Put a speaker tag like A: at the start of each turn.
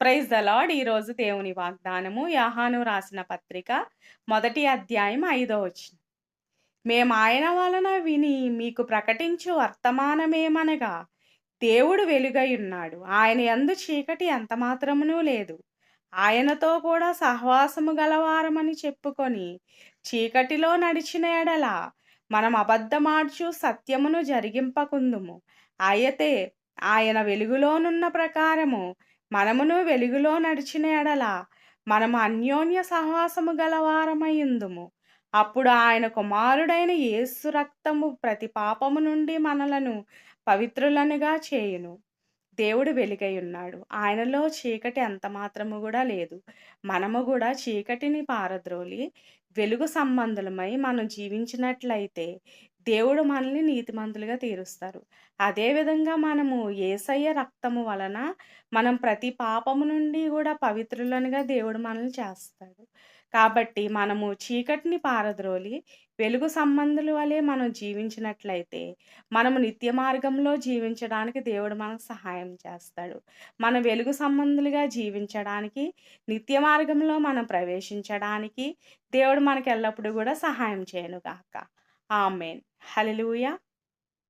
A: Praise the lord. ఈరోజు దేవుని వాగ్దానము యోహాను రాసిన పత్రిక మొదటి అధ్యాయం 5వ వచనం. మేమాయన వలన విని మీకు ప్రకటించు వర్తమానమేమనగా, దేవుడు వెలుగైయున్నాడు. ఆయన యందు చీకటి ఎంతమాత్రమునూ లేదు. ఆయనతో కూడా సహవాసము గలవారమని చెప్పుకొని, చీకటిలో నడిచిన ఎడల మనం అబద్ధమాడుచు సత్యమును జరిగింపకుందుము. అయితే ఆయన వెలుగులోనున్న ప్రకారము మనమును వెలుగులో నడిచిన ఎడల మనము అన్యోన్య సహవాసము గలవారమైయుందుము. అప్పుడు ఆయన కుమారుడైన యేసు రక్తము ప్రతి పాపము నుండి మనలను పవిత్రులనుగా చేయును. దేవుడు వెలుగై ఉన్నాడు. ఆయనలో చీకటి ఎంత మాత్రము గూడా లేదు. మనము గూడా చీకటిని పారద్రోలి, వెలుగు సంబంధులమై మనం జీవించినట్లయితే, దేవుడు మనల్ని నీతిమంతులుగా తీరుస్తారు. అదే విధంగా మనము యేసయ్య రక్తము వలన మనం ప్రతి పాపము నుండి గూడా పవిత్రులనుగా దేవుడు మనల్ని చేస్తాడు. కాబట్టి మనము చీకటిని పారద్రోలి, వెలుగు సంబంధుల వలె మనం జీవించినట్లయితే, మనము నిత్య మార్గంలో జీవించడానికి దేవుడు మనకు సహాయం చేస్తాడు. మనం వెలుగు సంబంధులుగా జీవించడానికి, నిత్య మార్గంలో మనం ప్రవేశించడానికి దేవుడు మనకు ఎల్లప్పుడూ గూడా సహాయం చేయనుగాక. ఆమేన్. హల్లెలూయా.